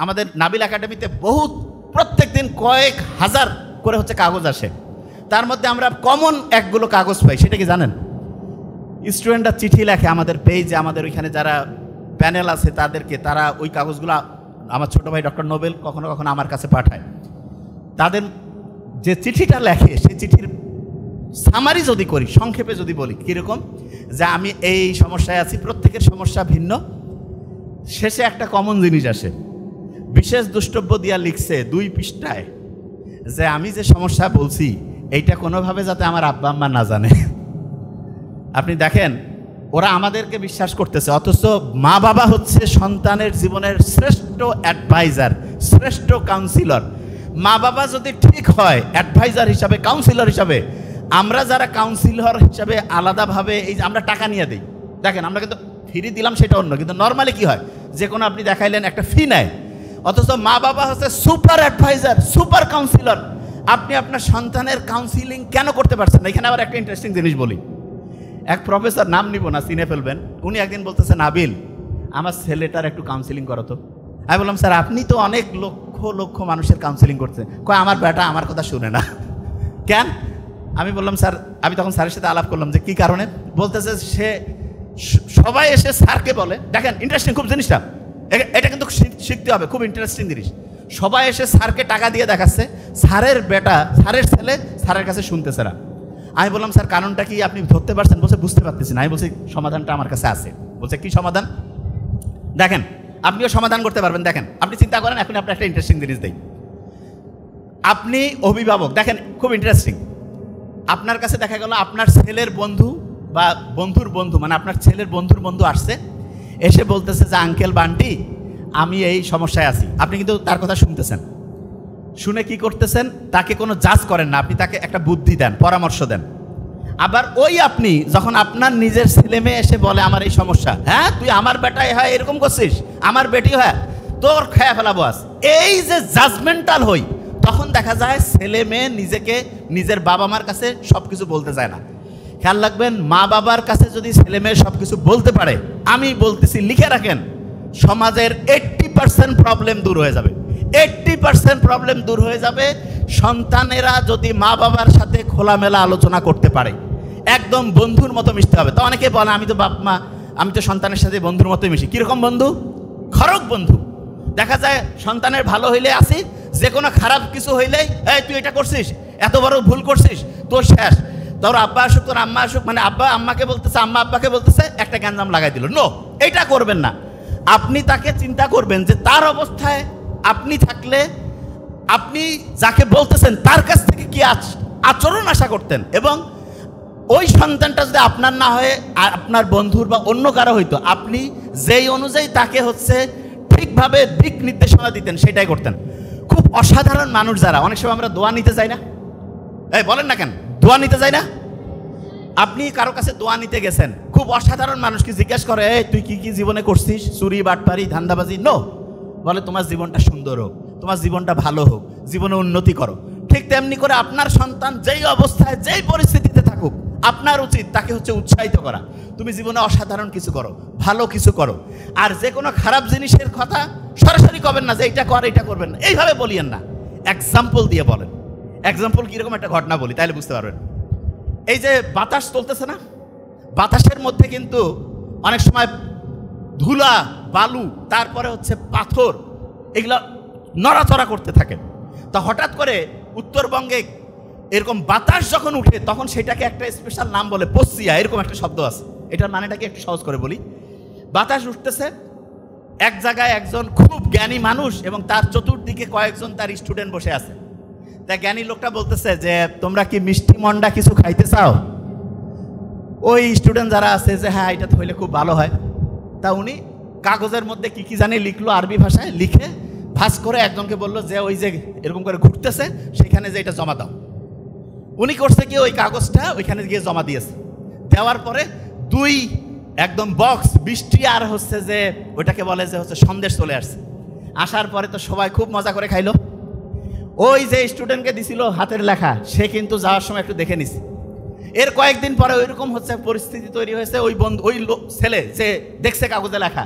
আমাদের নাবিল একাডেমিতে বহুত প্রত্যেক দিন কয়েক হাজার করে হচ্ছে কাগজ আসে, তার মধ্যে আমরা কমন একগুলো কাগজ পাই। সেটা কি জানেন? স্টুডেন্টরা চিঠি লেখে আমাদের পেজে, আমাদের ওইখানে যারা প্যানেল আছে তাদেরকে, তারা ওই কাগজগুলো আমার ছোটো ভাই ডক্টর নোবেল কখনো কখনো আমার কাছে পাঠায়। তাদের যে চিঠিটা লেখে সেই চিঠির সামারি যদি করি, সংক্ষেপে যদি বলি কীরকম, যে আমি এই সমস্যায় আছি, প্রত্যেকের সমস্যা ভিন্ন, শেষে একটা কমন জিনিস আসে। বিশেষ দ্রষ্টব্য দিয়া লিখছে 2 পৃষ্ঠায় যে আমি যে সমস্যা বলছি এইটা কোনোভাবে যাতে আমার আব্বা আম্মা না জানে। আপনি দেখেন ওরা আমাদেরকে বিশ্বাস করতেছে, অথচ মা বাবা হচ্ছে সন্তানের জীবনের শ্রেষ্ঠ অ্যাডভাইজার, শ্রেষ্ঠ কাউন্সিলর। মা বাবা যদি ঠিক হয় অ্যাডভাইজার হিসাবে, কাউন্সিলর হিসাবে, আমরা যারা কাউন্সিলর হিসাবে আলাদাভাবে এই যে আমরা টাকা নিয়ে দিই, দেখেন আমরা কিন্তু ফ্রি দিলাম সেটা অন্য, কিন্তু নর্মালি কি হয়, যে কোনো আপনি দেখাইলেন একটা ফি নেয়, অথচ মা বাবা হচ্ছে সুপার অ্যাডভাইজার, সুপার কাউন্সিলর। আপনি আপনার সন্তানের কাউন্সিলিং কেন করতে পারছেন না? এখানে আবার একটা ইন্টারেস্টিং জিনিস বলি। এক প্রফেসর, নাম নিব না, চিনে ফেলবেন, উনি একদিন বলতেছে, নাবিল আমার ছেলেটার একটু কাউন্সিলিং করো তো। আমি বললাম, স্যার আপনি তো অনেক লক্ষ লক্ষ মানুষের কাউন্সিলিং করছেন। কয় আমার বেটা আমার কথা শুনে না। কেন? আমি বললাম, স্যার, আমি তখন স্যারের সাথে আলাপ করলাম যে কী কারণে। বলতেছে সে সবাই এসে স্যারকে বলে, দেখেন ইন্টারেস্টিং খুব জিনিসটা, এটা কিন্তু শিখতে হবে, খুব ইন্টারেস্টিং জিনিস। সবাই এসে স্যারকে টাকা দিয়ে দেখাচ্ছে, স্যারের বেটা, স্যারের ছেলে স্যারের কাছে শুনতেছে না। আমি বললাম, স্যার কারণটা কি আপনি ধরতে পারছেন? বলছে বুঝতে পারতেছি না। আমি বলছি সমাধানটা আমার কাছে আছে। বলছে কি সমাধান? দেখেন আপনিও সমাধান করতে পারবেন। দেখেন আপনি চিন্তা করেন, এখন আপনি একটা ইন্টারেস্টিং জিনিস দেই। আপনি অভিভাবক, দেখেন খুব ইন্টারেস্টিং, আপনার কাছে দেখা গেল আপনার ছেলের বন্ধু বা বন্ধুর বন্ধু, মানে আপনার ছেলের বন্ধুর বন্ধু আসছে, এসে বলতেছে যে আঙ্কেল বান্টি আমি এই সমস্যায় আছি। আপনি কিন্তু তার কথা শুনতেছেন, শুনে কি করতেছেন, তাকে কোনো জাজ করেন না, আপনি তাকে একটা বুদ্ধি দেন, পরামর্শ দেন। আবার ওই আপনি যখন আপনার নিজের ছেলে মেয়ে এসে বলে আমার এই সমস্যা, হ্যাঁ তুই আমার বেটাই হয় এরকম করছিস, আমার বেটি হয় তোর খেয়া ফেলাবো আজ, এই যে জাজমেন্টাল হই, তখন দেখা যায় ছেলে মেয়ে নিজেকে নিজের বাবা মার কাছে সব কিছু বলতে যায় না। খেয়াল রাখবেন, মা বাবার কাছে যদি ছেলে মেয়ে সব কিছু বলতে পারে, আমি বলতেছি লিখে রাখেন, সমাজের 80% প্রবলেম দূর হয়ে যাবে। 80% প্রবলেম দূর হয়ে যাবে সন্তানেরা যদি মা বাবার সাথে খোলামেলা আলোচনা করতে পারে, একদম বন্ধুর মতো মিশতে হবে। তো অনেকে বলে আমি তো বাপ মা, আমি তো সন্তানের সাথে বন্ধুর মতো মিশি। কীরকম বন্ধু? খরক বন্ধু। দেখা যায় সন্তানের ভালো হইলে আসি, যে কোনো খারাপ কিছু হইলেই এই তুই এটা করছিস, এত বড় ভুল করছিস, তোর শেষ, তোর আব্বা আসুক, তোর আম্মা আসুক, মানে আব্বা আম্মাকে বলতেছে, আম্মা আব্বাকে বলতেছে, একটা গ্যাঞ্জাম লাগাই দিল। নো, এটা করবেন না। আপনি তাকে চিন্তা করবেন যে তার অবস্থায় আপনি থাকলে আপনি যাকে বলতেছেন তার কাছ থেকে কি আচরণ আশা করতেন, এবং ওই সন্তানটা যদি আপনার না হয়ে আপনার বন্ধুর বা অন্য কারো হইতো, আপনি যেই অনুযায়ী তাকে হচ্ছে ঠিকভাবে দিক নির্দেশনা দিতেন, সেটাই করতেন। খুব অসাধারণ মানুষ যারা, অনেক সময় আমরা দোয়া নিতে যাই না, এই বলেন না কেন দোয়া নিতে যাই না? আপনি কারো কাছে দোয়া নিতে গেছেন, খুব অসাধারণ মানুষকে জিজ্ঞেস করে, এই তুই কি কি জীবনে করছিস, চুরি বাটপারি ধান্দাবাজি? নো, বলে তোমার জীবনটা সুন্দর হোক, তোমার জীবনটা ভালো হোক, জীবনে উন্নতি করো। ঠিক তেমনি করে আপনার সন্তান যেই অবস্থায় যেই পরিস্থিতিতে থাকুক, আপনার উচিত তাকে হচ্ছে উৎসাহিত করা, তুমি জীবনে অসাধারণ কিছু করো, ভালো কিছু করো। আর যে কোনো খারাপ জিনিসের কথা সরাসরি করবেন না যে এটা কর, এটা করবেন না, এইভাবে বলিয়েন না, এক্সাম্পল দিয়ে বলেন। এক্সাম্পল কীরকম? একটা ঘটনা বলি তাহলে বুঝতে পারবেন। এই যে বাতাস চলতেছে না, বাতাসের মধ্যে কিন্তু অনেক সময় ধুলা, বালু, তারপরে হচ্ছে পাথর, এগুলো নড়াচড়া করতে থাকে। তা হঠাৎ করে উত্তরবঙ্গে এরকম বাতাস যখন উঠে, তখন সেটাকে একটা স্পেশাল নাম বলে, পশ্চিয়া, এরকম একটা শব্দ আছে। এটার মানেটাকে একটু সহজ করে বলি। বাতাস উঠতেছে, এক জায়গায় একজন খুব জ্ঞানী মানুষ এবং তার চতুর্দিকে কয়েকজন তার স্টুডেন্ট বসে আছে। তা জ্ঞানী লোকটা বলতেছে যে তোমরা কি মিষ্টি মন্ডা কিছু খাইতে চাও? ওই স্টুডেন্ট যারা আছে যে হ্যাঁ এটা হইলে খুব ভালো হয়। তা উনি কাগজের মধ্যে কি কি জানি লিখলো, আরবি ভাষায় লিখে ভাঁজ করে একজনকে বললো যে ওই যে এরকম করে ঘুরতেছে সেখানে যে এটা জমা দাও। উনি করছে কি, ওই কাগজটা ওইখানে গিয়ে জমা দিয়েছে। দেওয়ার পরে দুই একদম বক্স বৃষ্টি আর হচ্ছে যে ওইটাকে বলে যে হচ্ছে সন্দেশ চলে আসছে। আসার পরে তো সবাই খুব মজা করে খাইলো। ওই যে স্টুডেন্টকে দিছিল হাতের লেখা, সে কিন্তু যাওয়ার সময় একটু দেখে নিছে। এর কয়েকদিন পরে ওইরকম হচ্ছে পরিস্থিতি তৈরি হয়েছে, ওই ছেলে যে দেখছে কাগজে লেখা,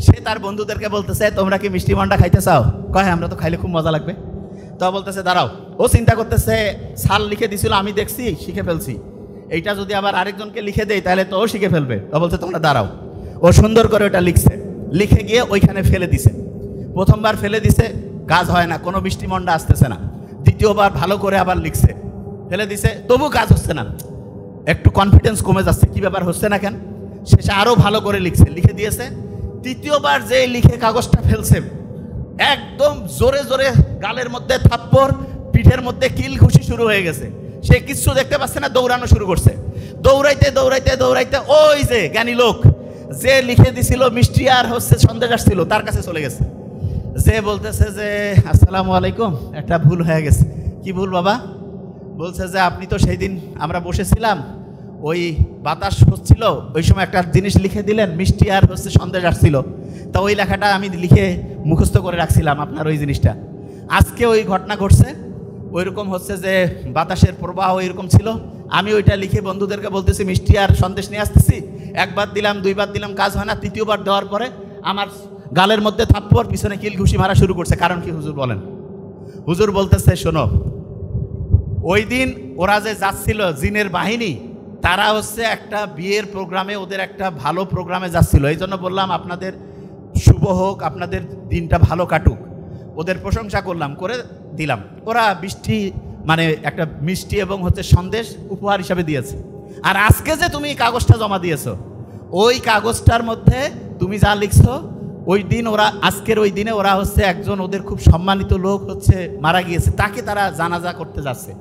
সে তার বন্ধুদেরকে বলতেছে, তোমরা কি মিষ্টি মন্ডা খাইতে চাও? কয় আমরা তো খাইলে খুব মজা লাগবে। তো বলতেছে দাঁড়াও, ও চিন্তা করতেছে সাল লিখে দিছিল, আমি দেখছি শিখে ফেলছি, এইটা যদি আবার আরেকজনকে লিখে দেয় তাহলে তো ও শিখে ফেলবে। ও বলছে তোমরা দাঁড়াও। ও সুন্দর করে ওটা লিখছে, লিখে গিয়ে ওইখানে ফেলে দিছে। প্রথমবার ফেলে দিছে, কাজ হয় না, কোনো মিষ্টি মন্ডা আসতেছে না। দ্বিতীয়বার ভালো করে আবার লিখছে, ফেলে দিছে, তবু কাজ হচ্ছে না, একটু কনফিডেন্স কমে যাচ্ছে, কি ব্যাপার হচ্ছে না কেন? শেষে আরও ভালো করে লিখছে, লিখে দিয়েছে। তৃতীয়বার যে লিখে কাগজটা ফেলছে, একদম জোরে জোরে গালের মধ্যে থাপ্পড়, পিঠের মধ্যে কিল ঘুষি শুরু হয়ে গেছে। সে কিচ্ছু দেখতে পাচ্ছে না, দৌড়ানো শুরু করছে। দৌড়াইতে দৌড়াইতে দৌড়াইতে ওই যে জ্ঞানী লোক যে লিখে দিছিল মিষ্টি আর সন্দেশ আসছিল, তার কাছে চলে গেছে। যে বলতেছে যে আসসালামু আলাইকুম, একটা ভুল হয়ে গেছে। কি ভুল বাবা? বলছে যে আপনি তো সেই দিন আমরা বসেছিলাম, ওই বাতাস হচ্ছিল, ওই সময় একটা জিনিস লিখে দিলেন, মিষ্টি আর সন্দেশ আসছিল। তা ওই লেখাটা আমি লিখে মুখস্থ করে রাখছিলাম, আপনার ওই জিনিসটা। আজকে ওই ঘটনা ঘটছে, ওইরকম হচ্ছে যে বাতাসের প্রবাহ এরকম ছিল, আমি ওইটা লিখে বন্ধুদেরকে বলতেছি মিষ্টি আর সন্দেশ নিয়ে আসতেছি। একবার দিলাম, দুইবার দিলাম, কাজ হয় না। তৃতীয়বার দেওয়ার পরে আমার গালের মধ্যে থাপ্পড়, পিছনে কিল ঘুষি মারা শুরু করছে। কারণ কি হুজুর বলেন? হুজুর বলতেছে শোনো, ওই দিন ওরা যে যাচ্ছিল জিনের বাহিনী, তারা একটা বিয়ের প্রোগ্রামে, ওদের একটা ভালো প্রোগ্রামে যাচ্ছিল। এই জন্য বললাম আপনাদের শুভ হোক, আপনাদের দিনটা ভালো কাটুক, ওদের প্রশংসা করলাম, করে দিলাম। ওরা বৃষ্টি মানে একটা মিষ্টি এবং সন্দেশ উপহার হিসাবে দিয়েছে। আর আজকে যে তুমি কাগজটা জমা দিয়েছো, ওই কাগজটার মধ্যে তুমি যা লিখছো, ওই দিন ওরা, আজকের ওই দিনে ওরা একজন ওদের খুব সম্মানিত লোক মারা গিয়েছে, তাকে তারা জানাজা করতে যাচ্ছে।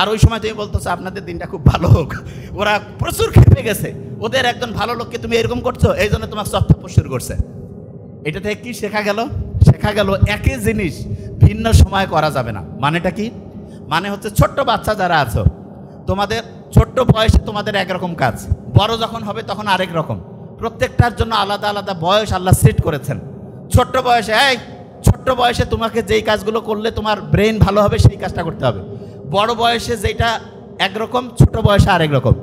আর ওই সময় তুমি বলতেছো আপনাদের দিনটা খুব ভালো হোক। ওরা প্রচুর খেপে গেছে, ওদের একজন ভালো লোককে তুমি এরকম করছো, এই জন্য তোমার চত্বর শুরু করছে। এটা থেকে কি শেখা গেল? শেখা গেল একই জিনিস ভিন্ন সময় করা যাবে না। মানেটা কি? মানে ছোট্ট বাচ্চা যারা আছো, তোমাদের ছোট্ট বয়সে তোমাদের একরকম কাজ, বড় যখন হবে তখন আরেক রকম। প্রত্যেকটার জন্য আলাদা আলাদা বয়স আল্লাহ সেট করেছেন। ছোট্ট বয়সে তোমাকে যেই কাজগুলো করলে তোমার ব্রেন ভালো হবে সেই কাজটা করতে হবে। বড় বয়সে যেটা একরকম, ছোট বয়সে আরেক রকম।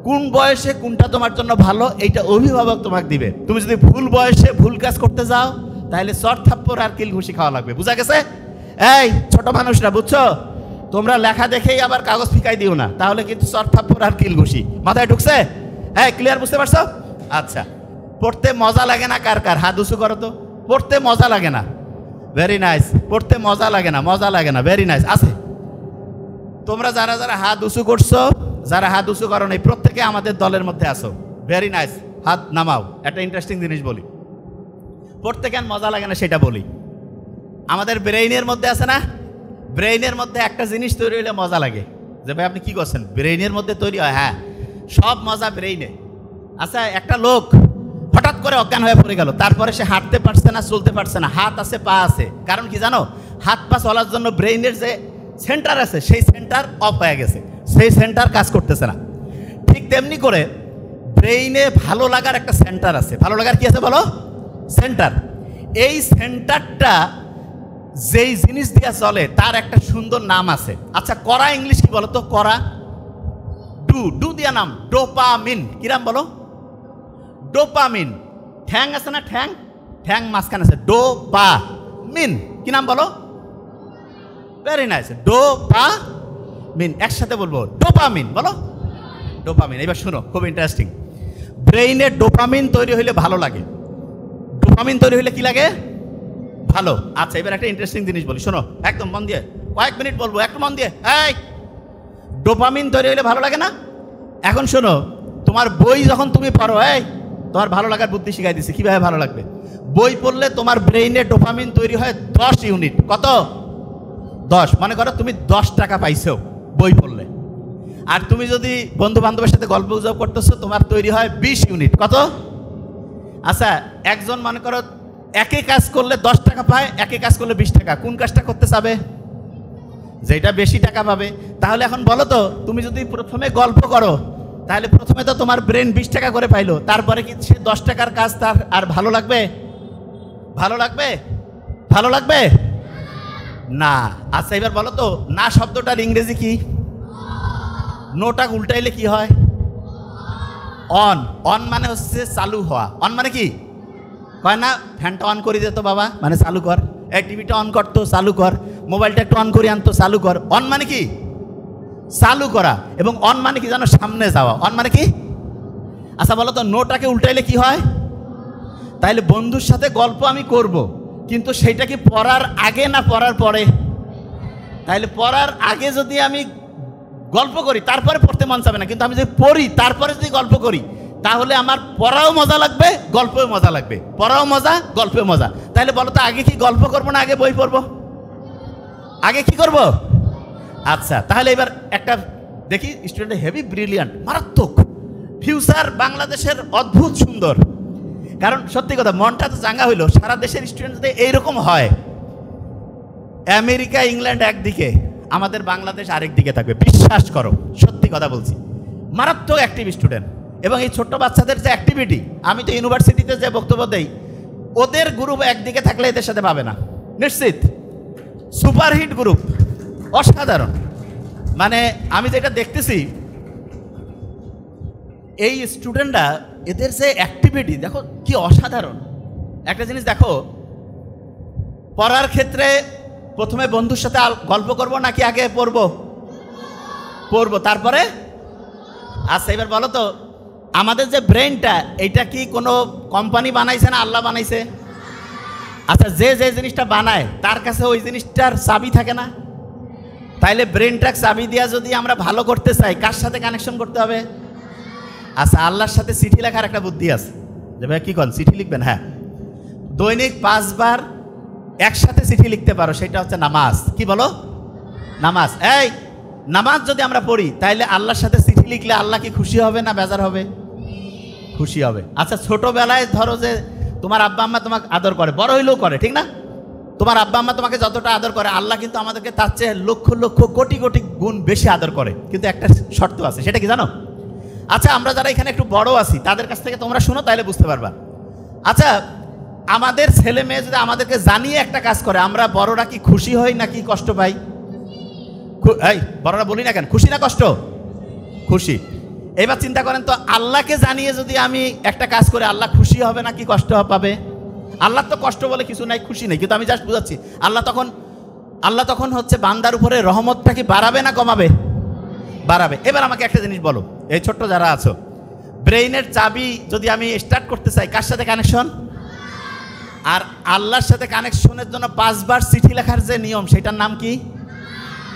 কোন বয়সে কোনটা তোমার জন্য ভালো, এইটা অভিভাবক তোমাকে দিবে। তুমি যদি ভুল বয়সে ভুল কাজ করতে যাও, তাহলে চর থাপ্পড় আর কিল ঘুষি খাওয়া লাগবে। বুঝা গেছে? এই ছোট মানুষরা, বুঝছো? তোমরা লেখা দেখেই আবার কাগজ ফিকাই দিও না, তাহলে কিন্তু চর থাপ্পড় আর কিল ঘুষি। মাথায় ঢুকছে? হ্যাঁ, ক্লিয়ার? বুঝতে পারছো? আচ্ছা, পড়তে মজা লাগে না কার কার? হাত উঁচু করো তো। পড়তে মজা লাগে না? Very nice. পড়তে মজা লাগে না? মজা লাগে না? Very nice. আছে তোমরা যারা যারা হাত উঁচু করছো, যারা হাত উঁচু করো নাই, প্রত্যেকে আমাদের দলের মধ্যে আসো। ভেরি নাইস, হাত নামাও। একটা ইন্টারেস্টিং জিনিস বলি, পড়তে কেন মজা লাগে না সেটা বলি। আমাদের ব্রেইনের মধ্যে আছে না, ব্রেইনের মধ্যে একটা জিনিস তৈরি হলে মজা লাগে। যে ভাই আপনি কি করছেন? ব্রেইনের মধ্যে তৈরি হয়। হ্যাঁ, সব মজা ব্রেইনে। আচ্ছা, একটা লোক হঠাৎ করে অজ্ঞান হয়ে পড়ে গেল, তারপরে সে হাঁটতে পারছে না, চলতে পারছে না, হাত আছে পা আছে। কারণ কি জানো? হাত পা চলার জন্য ব্রেইনের যে সেন্টার আছে, সেই সেন্টার অফ হয়ে গেছে, সেই সেন্টার কাজ করতেছে না। ঠিক তেমনি করে ব্রেইনে ভালো লাগার একটা সেন্টার আছে। ভালো লাগার কি আছে বলো? সেন্টার। এই সেন্টারটা যেই জিনিস দিয়া চলে তার একটা সুন্দর নাম আছে। আচ্ছা, করা ইংলিশ কি বলো তো? করা, ডু দিয়া নাম ডোপামিন। কি নাম বলো? ডোপামিন। ঠ্যাং আছে না, ঠ্যাং মাঝখানে আছে, ডোপামিন। কি নাম বলো? Very nice, dopamine. একসাথে বলবো, ডোপামিন। বলো, ডোপামিন। এবার শোনো, খুব ইন্টারেস্টিং। ব্রেইনে ডোপামিন তৈরি হইলে ভালো লাগে। ডোপামিন তৈরি হইলে কি লাগে? ভালো। আচ্ছা, এবার একটা ইন্টারেস্টিং জিনিস বলি, শোনো একদম মন দিয়ে। কয়েক মিনিট বলবো, একটু মন দিয়ে। এই, ডোপামিন তৈরি হইলে ভালো লাগে না? এখন শোনো, তোমার বই যখন তুমি পড়ো, তোমার ভালো লাগার বুদ্ধি শিখাই দিচ্ছে কিভাবে ভালো লাগবে। বই পড়লে তোমার ব্রেইনে ডোপামিন তৈরি হয় 10 ইউনিট। কত? 10। মনে করো তুমি 10 টাকা পাইছো বই পড়লে। আর তুমি যদি বন্ধু বান্ধবের সাথে গল্প গুজব করতেছো, তোমার তৈরি হয় 20 ইউনিট। কত? আচ্ছা, একজন মনে করো একই কাজ করলে 10 টাকা পায়, একই কাজ করলে 20 টাকা। কোন কাজটা করতে চাবে? যেটা বেশি টাকা পাবে। তাহলে এখন বলো তো, তুমি যদি প্রথমে গল্প করো, তাহলে প্রথমে তো তোমার ব্রেন 20 টাকা করে পাইলো, তারপরে কি সে 10 টাকার কাজ তার আর ভালো লাগবে? ভালো লাগবে? ভালো লাগবে না। আচ্ছা, এবার বলো তো, না শব্দটার ইংরেজি কি? নোটা উল্টাইলে কি হয়? অন। অন মানে চালু হওয়া। অন মানে কি? কয় না ফ্যানটা অন করে দিত বাবা, মানে চালু কর, এই টিভিটা অন করতো চালু কর, মোবাইলটা একটু অন করে আনতো চালু কর। অন মানে কি? চালু করা। এবং অন মানে কি জানো? সামনে যাওয়া। অন মানে কি? আচ্ছা বলো তো, নোটাকে উল্টাইলে কি হয়? তাইলে বন্ধুর সাথে গল্প আমি করব, কিন্তু সেইটা কি পড়ার আগে না পড়ার পরে? তাইলে পড়ার আগে যদি আমি গল্প করি তারপরে পড়তে মন চাবে না, কিন্তু আমি যদি পড়ি তারপরে যদি গল্প করি তাহলে আমার পড়াও মজা লাগবে, গল্পেও মজা লাগবে। পড়াও মজা, গল্পেও মজা। তাইলে বলো তো, আগে কি গল্প করবো না আগে বই পড়বো? আগে কি করব? আচ্ছা তাহলে এবার একটা দেখি, স্টুডেন্ট হেভি ব্রিলিয়ান্ট, মারাত্মক ফিউচার বাংলাদেশের অদ্ভুত সুন্দর। কারণ সত্যি কথা, মনটা তো চাঙ্গা হইলো। সারা দেশের স্টুডেন্ট যদি এইরকম হয়, আমেরিকা ইংল্যান্ড একদিকে, আমাদের বাংলাদেশ আরেক দিকে থাকবে, বিশ্বাস করো, সত্যি কথা বলছি। মারাত্মক অ্যাক্টিভ স্টুডেন্ট। এবং এই ছোট্ট বাচ্চাদের যে অ্যাক্টিভিটি, আমি তো ইউনিভার্সিটিতে যে বক্তব্য দেই, ওদের গ্রুপ একদিকে থাকলে এদের সাথে পাবে না, নিশ্চিত। সুপারহিট গ্রুপ, অসাধারণ। মানে আমি যেটা দেখতেছি, এই স্টুডেন্টরা, এদের যে অ্যাক্টিভিটি দেখো কি অসাধারণ। একটা জিনিস দেখো, পড়ার ক্ষেত্রে প্রথমে বন্ধুর সাথে গল্প করব নাকি আগে পড়বো? পড়বো, তারপরে। আচ্ছা এবার বলো তো, আমাদের যে ব্রেনটা, এইটা কি কোনো কোম্পানি বানাইছে না আল্লাহ বানাইছে? আচ্ছা যে যে জিনিসটা বানায় তার কাছে ওই জিনিসটার চাবি থাকে না? তাইলে ব্রেনটা চাবি দিয়া যদি আমরা ভালো করতে চাই, কার সাথে কানেকশন করতে হবে? আচ্ছা আল্লাহর সাথে চিঠি লেখার একটা বুদ্ধি আছে, যে ভাই কি করেন চিঠি লিখবেন? হ্যাঁ, দৈনিক 5 বার একসাথে চিঠি লিখতে পারো, সেটা হচ্ছে নামাজ। কি বলো? নামাজ। এই নামাজ যদি আমরা পড়ি, তাইলে আল্লাহর সাথে চিঠি লিখলে আল্লাহ কি খুশি হবে না বেজার হবে? খুশি হবে। আচ্ছা ছোটবেলায় ধরো যে তোমার আব্বা আম্মা তোমাকে আদর করে, বড় হইলেও করে, ঠিক না? তোমার আব্বা আম্মা তোমাকে যতটা আদর করে, আল্লাহ কিন্তু আমাদেরকে তার চেয়ে লক্ষ লক্ষ কোটি কোটি গুণ বেশি আদর করে। কিন্তু একটা শর্ত আছে, সেটা কি জানো? আচ্ছা আমরা যারা এখানে একটু বড় আছি, তাদের কাছ থেকে তোমরা শুনো, তাইলে বুঝতে পারবা। আচ্ছা আমাদের ছেলে মেয়ে যদি আমাদেরকে জানিয়ে একটা কাজ করে, আমরা বড়রা কি খুশি হই নাকি কষ্ট পাই? এই বড়রা বলি না কেন, খুশি না কষ্ট? খুশি। এবার চিন্তা করেন তো, আল্লাহকে জানিয়ে যদি আমি একটা কাজ করে, আল্লাহ খুশি হবে নাকি কষ্ট পাবে? আল্লাহ তো কষ্ট বলে কিছু নাই, খুশি নেই। কিন্তু আমি জাস্ট বুঝাচ্ছি, আল্লাহ তখন হচ্ছে বান্দার উপরে রহমতটা কি বাড়াবে না কমাবে? বাড়াবে। এবার আমাকে একটা জিনিস বলো, এই ছোট্ট যারা আছো, ব্রেইনের চাবি যদি আমি স্টার্ট করতে চাই, কার সাথে কানেকশন? আর আল্লাহর সাথে কানেকশনের জন্য 5 বার চিঠি লেখার যে নিয়ম, সেটার নাম কি?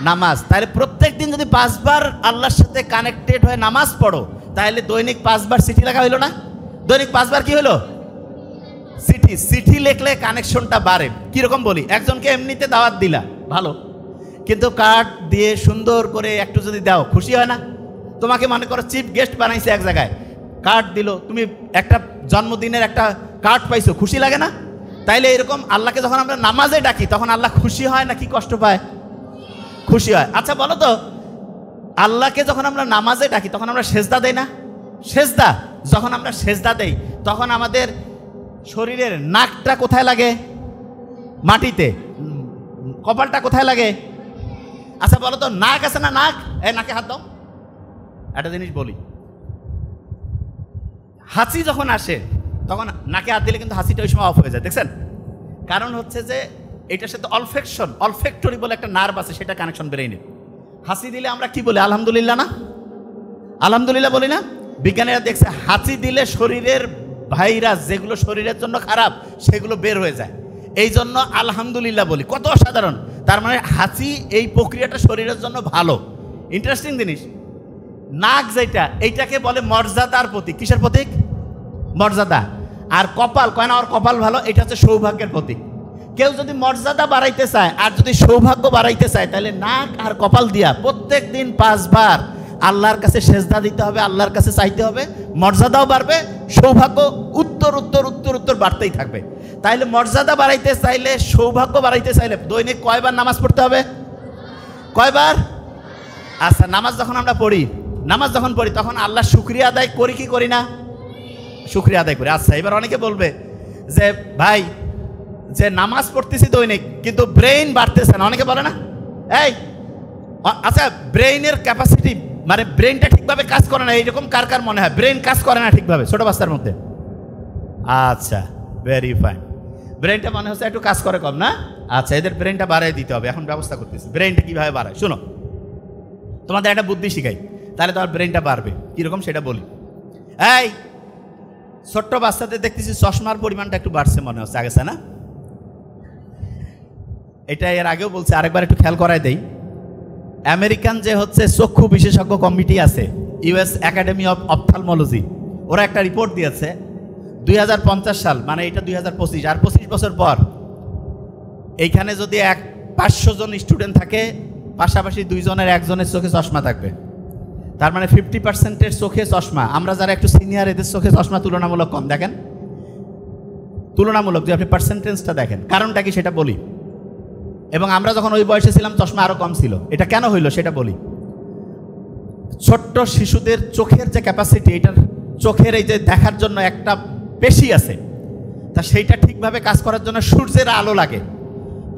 নামাজ। তাহলে প্রত্যেক দিন যদি 5 বার আল্লাহর সাথে কানেক্টেড হয়ে নামাজ পড়ো, তাহলে দৈনিক 5 বার চিঠি লেখা হইলো না? দৈনিক 5 বার কি হলো? চিঠি লিখলে কানেকশনটা বাড়ে। কিরকম বলি, একজনকে এমনিতে দাওয়াত দিলা, ভালো, কিন্তু কার্ড দিয়ে সুন্দর করে একটু যদি দাও, খুশি হয় না? তোমাকে মনে করো চিফ গেস্ট বানাইছে এক জায়গায়, কার্ড দিল, তুমি একটা জন্মদিনের একটা কার্ড পাইছো, খুশি লাগে না? তাইলে এরকম আল্লাহকে যখন আমরা নামাজে ডাকি, তখন আল্লাহ খুশি হয় নাকি কষ্ট পায়? খুশি হয়। আচ্ছা বলো তো, আল্লাহকে যখন আমরা নামাজে ডাকি, তখন আমরা সেজদা দেই না? সেজদা, যখন আমরা সেজদা দেই, তখন আমাদের শরীরের নাকটা কোথায় লাগে? মাটিতে। কপালটা কোথায় লাগে? আচ্ছা বলো তো, নাক আছে না? নাক, এই নাকে হাত দাও। একটা জিনিস বলি, হাসি যখন আসে, তখন নাকে হাত দিলে কিন্তু হাসিটা ওই সময় অফ হয়ে যায়, দেখছেন? কারণ হচ্ছে যে এটার সাথে অলফেক্টরি বলে একটা নার্ভ আছে, সেটা কানেকশন ব্রেইনে। হাসি দিলে আমরা কি বলি? আলহামদুলিল্লাহ না? আলহামদুলিল্লাহ বলি না? বিজ্ঞানীরা দেখছে, হাসি দিলে শরীরের ভাইরাস যেগুলো শরীরের জন্য খারাপ, সেগুলো বের হয়ে যায়। এই জন্য আলহামদুলিল্লাহ বলি। কত অসাধারণ! তার মানে হাসি, এই প্রক্রিয়াটা শরীরের জন্য ভালো। ইন্টারেস্টিং জিনিস। নাক যেটা, এইটাকে বলে মর্যাদার প্রতীক। কিসের প্রতীক? মর্যাদা। আর কপাল, কয় না ওর কপাল ভালো, এটা হচ্ছে সৌভাগ্যের প্রতীক। কেউ যদি মর্যাদা বাড়াইতে চায় আর যদি সৌভাগ্য বাড়াইতে চায়, তাহলে নাক আর কপাল দিয়া প্রত্যেক দিন 5 বার আল্লাহর কাছে সেজদা দিতে হবে, আল্লাহর কাছে চাইতে হবে, মর্যাদাও বাড়বে, সৌভাগ্য উত্তর উত্তর উত্তর উত্তর বাড়তেই থাকবে। তাইলে মর্যাদা বাড়াইতে চাইলে, সৌভাগ্য বাড়াইতে চাইলে দৈনিক কয়বার নামাজ পড়তে হবে? কয়বার? আচ্ছা নামাজ যখন আমরা পড়ি, তখন আল্লাহর শুকরিয়া আদায় করি কি করি না? শুকরিয়া আদায় করি। আচ্ছা এবার অনেকে বলবে যে ভাই, যে নামাজ পড়তেছি দৈনিক, কিন্তু ব্রেইন বাড়তেছে না, অনেকে বলে না? এই আচ্ছা, ব্রেইনের ক্যাপাসিটি, মানে ব্রেইনটা ঠিকভাবে কাজ করে না, এইরকম কার কার মনে হয় ব্রেইন কাজ করে না ঠিকভাবে ছোট বাচ্চার মধ্যে? আচ্ছা ভেরি ফাইন। ব্রেনটা মনে হচ্ছে একটু কাজ করে কম না? আচ্ছা, এদের ব্রেনটা বাড়াই দিতে হবে, এখন ব্যবস্থা করতেছি। ব্রেনটা কীভাবে বাড়ায় শোনো, তোমাদের একটা বুদ্ধি শিখাই, তাহলে তোমার ব্রেনটা বাড়বে। কীরকম সেটা বলি। এই ছোট্ট বাচ্চাদের দেখতেছি চশমার পরিমাণটা একটু বাড়ছে মনে হচ্ছে, আগেছে না? এটা এর আগেও বলছে, আরেকবার একটু খেয়াল করাই দেই। আমেরিকান যে হচ্ছে চক্ষু বিশেষজ্ঞ কমিটি আছে, ইউএস একাডেমি অফ অপথ্যালমোলজি, ওরা একটা রিপোর্ট দিয়েছে 2050 সাল, মানে এটা 2025, আর 25 বছর পর এইখানে যদি 500 জন স্টুডেন্ট থাকে, পাশাপাশি 2 জনের 1 জনের চোখে চশমা থাকবে। তার মানে 50%-এর চোখে চশমা। আমরা যারা একটু সিনিয়র, এদের চোখে চশমা তুলনামূলক কম। দেখেন, তুলনামূলক, যে আপনি পার্সেন্টেজটা দেখেন, কারণটা কি সেটা বলি। এবং আমরা যখন ওই বয়সে ছিলাম চশমা আরও কম ছিল। এটা কেন হইলো সেটা বলি। ছোট্ট শিশুদের চোখের যে ক্যাপাসিটি, এটার চোখের এই যে দেখার জন্য একটা পেশি আছে, তা সেইটা ঠিকভাবে কাজ করার জন্য সূর্যের আলো লাগে।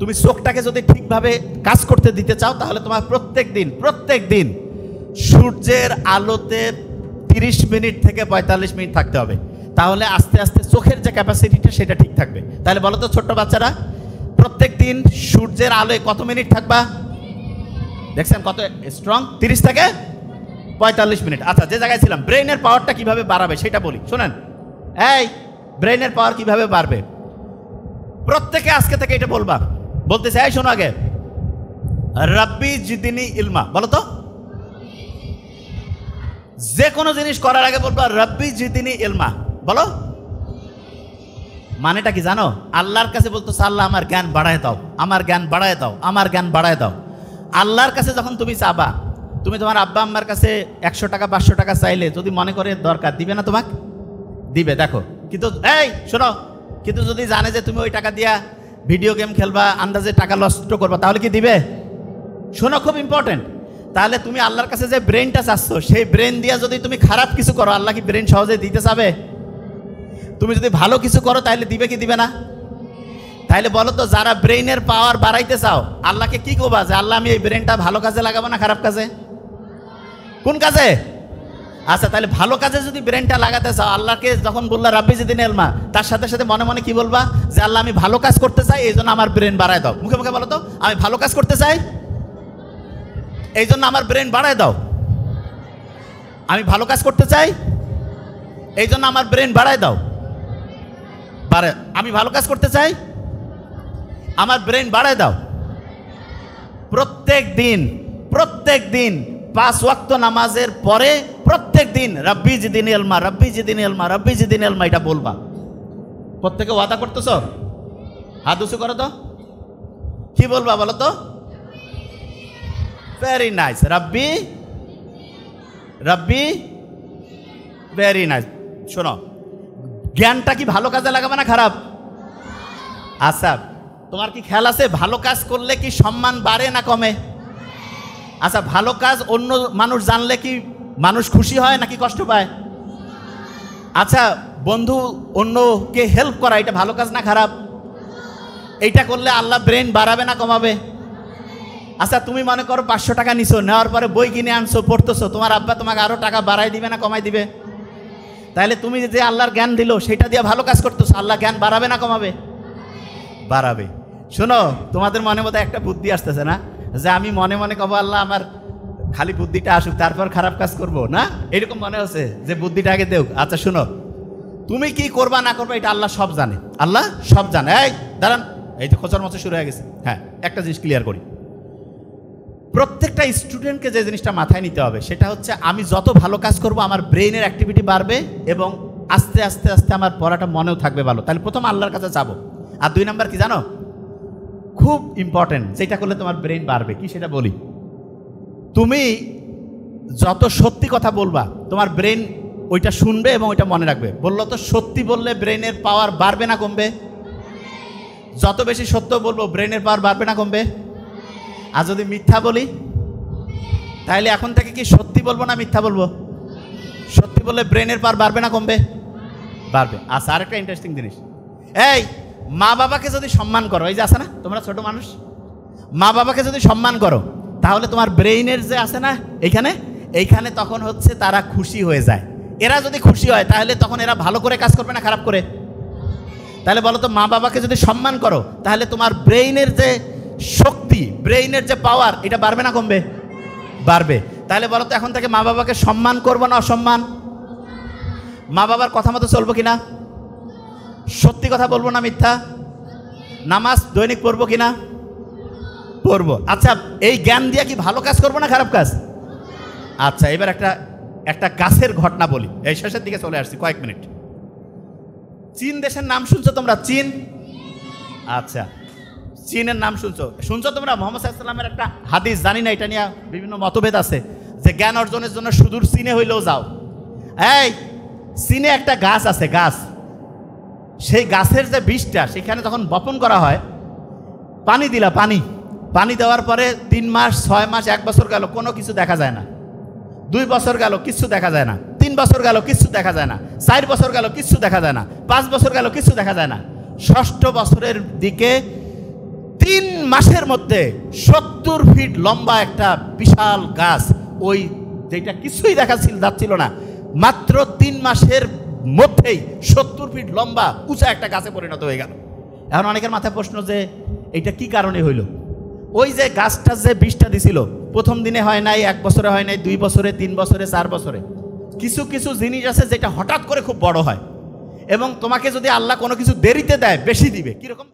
তুমি চোখটাকে যদি ঠিকভাবে কাজ করতে দিতে চাও, তাহলে তোমার প্রত্যেক দিন সূর্যের আলোতে 30 মিনিট থেকে 45 মিনিট থাকতে হবে। তাহলে আস্তে আস্তে চোখের যে ক্যাপাসিটিটা সেটা ঠিক থাকবে। তাহলে বলো তো ছোট্ট বাচ্চারা, প্রত্যেক দিন সূর্যের আলোয় কত মিনিট থাকবা? দেখছেন কত স্ট্রং? 30 থেকে 45 মিনিট। আচ্ছা, যে জায়গায় ছিলাম, ব্রেইনের পাওয়ারটা কিভাবে বাড়াবে সেটা বলি, শোনেন। এই ব্রেইনের পাওয়ার কিভাবে বাড়বে, প্রত্যেকে আজকে থেকে এটা বলবা। বলতেছে, এই শোনো আগে, রাব্বি জিদিনি ইলমা, বলো তো। যে কোনো জিনিস করার আগে বলবা রাব্বি জিদিনি ইলমা, বলো। মানেটা কি জানো? আল্লাহর কাছে বলতেছে, আল্লাহ আমার জ্ঞান বাড়ায় দাও, আমার জ্ঞান বাড়ায় দাও, আমার জ্ঞান বাড়ায় দাও। আল্লাহর কাছে যখন তুমি চাবা, তুমি তোমার আব্বা আম্মার কাছে 100 টাকা 500 টাকা চাইলে যদি মনে করে দরকার, দিবে না তোমাকে? দিবে। দেখো, কিন্তু এই শোনো, কিন্তু যদি জানে যে তুমি ওই টাকা দিয়া ভিডিও গেম খেলবা, আন্দাজে টাকা নষ্ট করবা, তাহলে কি দিবে? শোনো, খুব ইম্পর্টেন্ট। তাহলে তুমি আল্লাহর কাছে যে ব্রেনটা চাচ্ছ, সেই ব্রেন দিয়া যদি তুমি খারাপ কিছু করো, আল্লাহ কি ব্রেন সহজে দিতে চাবে? তুমি যদি ভালো কিছু করো, তাহলে দিবে কি দিবে না? তাহলে বলো তো, যারা ব্রেইনের পাওয়ার বাড়াইতে চাও, আল্লাহকে কি করবা যে আল্লাহ আমি এই ব্রেনটা ভালো কাজে লাগাবো না খারাপ কাজে? কোন কাজে? আচ্ছা, তাহলে ভালো কাজে যদি ব্রেনটা লাগাতে চাও, আল্লাহকে যখন বললা রাব্বি জিদিনি ইলমা, তার সাথে সাথে মনে মনে কি বলবা? যে আল্লাহ আমি ভালো কাজ করতে চাই, এই জন্য আমার ব্রেন বাড়ায় দাও। মুখে মুখে বলো তো, আমি ভালো কাজ করতে চাই, এই জন্য আমার ব্রেন বাড়ায় দাও। আমি ভালো কাজ করতে চাই, এই জন্য আমার ব্রেন বাড়ায় দাও। আমি ভালো কাজ করতে চাই, আমার ব্রেন বাড়ায় দাও। প্রত্যেক দিন 5 ওয়াক্ত নামাজের পরে প্রত্যেক দিন রাব্বি জিদিনি ইলমা, রাব্বি জিদিনি ইলমা, রাব্বি জিদিনি ইলমা, এটা বলবা। প্রত্যেকে ওয়াদা করতেছ? হাত উঁচু করো তো, কি বলবা বলো তো? ভেরি নাইস, রাব্বি রাব্বি, ভেরি নাইস। শোনো, জ্ঞানটা কি ভালো কাজে লাগাবে না খারাপ? আচ্ছা, তোমার কি খেয়াল আছে ভালো কাজ করলে কি সম্মান বাড়ে না কমে? আচ্ছা, ভালো কাজ অন্য মানুষ জানলে কি মানুষ খুশি হয় নাকি কষ্ট পায়? আচ্ছা, বন্ধু অন্যকে হেল্প করা, এটা ভালো কাজ না খারাপ? এইটা করলে আল্লাহ ব্রেন বাড়াবে না কমাবে? আচ্ছা, তুমি মনে করো 500 টাকা নিছো, নেওয়ার পরে বই কিনে আনছো, পড়তেছো, তোমার আব্বা তোমাকে আরো টাকা বাড়াই দিবে না কমাই দিবে? তাহলে তুমি যে আল্লাহর জ্ঞান দিল, সেটা দিয়ে ভালো কাজ করতেছো, আল্লাহ জ্ঞান বাড়াবে না কমাবে? বাড়াবে। শোনো, তোমাদের মনে মধ্যে একটা বুদ্ধি আসতেছে না, যে আমি মনে মনে কব আল্লাহ আমার খালি বুদ্ধিটা আসুক, তারপর খারাপ কাজ করব না, এরকম মনে হচ্ছে যে বুদ্ধিটা আগে দেও। আচ্ছা শোনো, তুমি কি করবা না করবা এটা আল্লাহ সব জানে, আল্লাহ সব জানে। এই দাঁড়ান, এই তো খোঁচার মতো শুরু হয়ে গেছে। হ্যাঁ, একটা জিনিস ক্লিয়ার করি, প্রত্যেকটা স্টুডেন্টকে যে জিনিসটা মাথায় নিতে হবে সেটা হচ্ছে, আমি যত ভালো কাজ করব আমার ব্রেইনের অ্যাক্টিভিটি বাড়বে এবং আস্তে আস্তে আস্তে আমার পড়াটা মনেও থাকবে ভালো। তাহলে প্রথম আল্লাহর কাছে যাবো। আর 2 নাম্বার কি জানো, খুব ইম্পর্টেন্ট, যেটা করলে তোমার ব্রেইন বাড়বে, কি সেটা বলি। তুমি যত সত্যি কথা বলবা, তোমার ব্রেইন ওইটা শুনবে এবং ওইটা মনে রাখবে। বললো তো, সত্যি বললে ব্রেইনের পাওয়ার বাড়বে না কমবে? যত বেশি সত্য বলবো ব্রেইনের পাওয়ার বাড়বে না কমবে? আর যদি মিথ্যা বলি, তাহলে এখন থেকে কি সত্যি বলবো না মিথ্যা বলবো? সত্যি বললে ব্রেনের পাওয়ার বাড়বে না কমবে? বাড়বে। আচ্ছা, আরেকটা ইন্টারেস্টিং জিনিস, এই মা বাবাকে যদি সম্মান করো, এই যে আছে না তোমরা ছোট মানুষ, মা বাবাকে যদি সম্মান করো, তাহলে তোমার ব্রেইনের যে আছে না এইখানে তখন হচ্ছে তারা খুশি হয়ে যায়। এরা যদি খুশি হয় তাহলে তখন এরা ভালো করে কাজ করবে না খারাপ করে? তাহলে বলো তো, মা বাবাকে যদি সম্মান করো তাহলে তোমার ব্রেইনের যে শক্তি, ব্রেইনের যে পাওয়ার, এটা বাড়বে না কমবে? বাড়বে। তাহলে বলো তো, এখন থেকে মা বাবাকে সম্মান করবো না অসম্মান? মা বাবার কথা মতো চলবো কিনা? সত্যি কথা বলবো না মিথ্যা? নামাজ দৈনিক পড়বো কিনা? পড়বো। আচ্ছা, এই জ্ঞান দিয়ে কি ভালো কাজ করবো না খারাপ কাজ? আচ্ছা, এবার একটা গাছের ঘটনা বলি, এই শেষের দিকে চলে আসছি, কয়েক মিনিট। চীন দেশের নাম শুনছো তোমরা? চীন। আচ্ছা, চীনের নাম শুনছো তোমরা? মুহাম্মদ সাল্লাল্লাহু আলাইহি ওয়াসাল্লামের একটা হাদিস, জানি না এটা নিয়ে বিভিন্ন মতভেদ আছে, যে জ্ঞান অর্জনের জন্য সুদূর চীনে হইলেও যাও। এই চীনে একটা গাছ আছে, গাছ, সেই গাছের যে বীজটা সেখানে যখন বপন করা হয়, পানি দিলা, পানি দেওয়ার পরে 3 মাস 6 মাস 1 বছর গেল, কোনো কিছু দেখা যায় না। 2 বছর গেল, কিচ্ছু দেখা যায় না। 3 বছর গেল, কিচ্ছু দেখা যায় না। 4 বছর গেল, কিচ্ছু দেখা যায় না। 5 বছর গেল, কিচ্ছু দেখা যায় না। 6ষ্ঠ বছরের দিকে 3 মাসের মধ্যে 70 ফিট লম্বা একটা বিশাল গাছ, ওই যেটা কিছুই দেখা যাচ্ছিল না, মাত্র 3 মাসের মধ্যেই 70 ফিট লম্বা উঁচা একটা গাছে পরিণত হয়ে গেল। এখন অনেকের মাথায় প্রশ্ন যে এটা কি কারণে হইল? ওই যে গাছটা যে বীজটা দিছিল, প্রথম দিনে হয় নাই, 1 বছরে হয় নাই, 2 বছরে, 3 বছরে, 4 বছরে। কিছু কিছু জিনিস আছে যেটা হঠাৎ করে খুব বড় হয়, এবং তোমাকে যদি আল্লাহ কোনো কিছু দেরিতে দেয়, বেশি দিবে। কিরকম?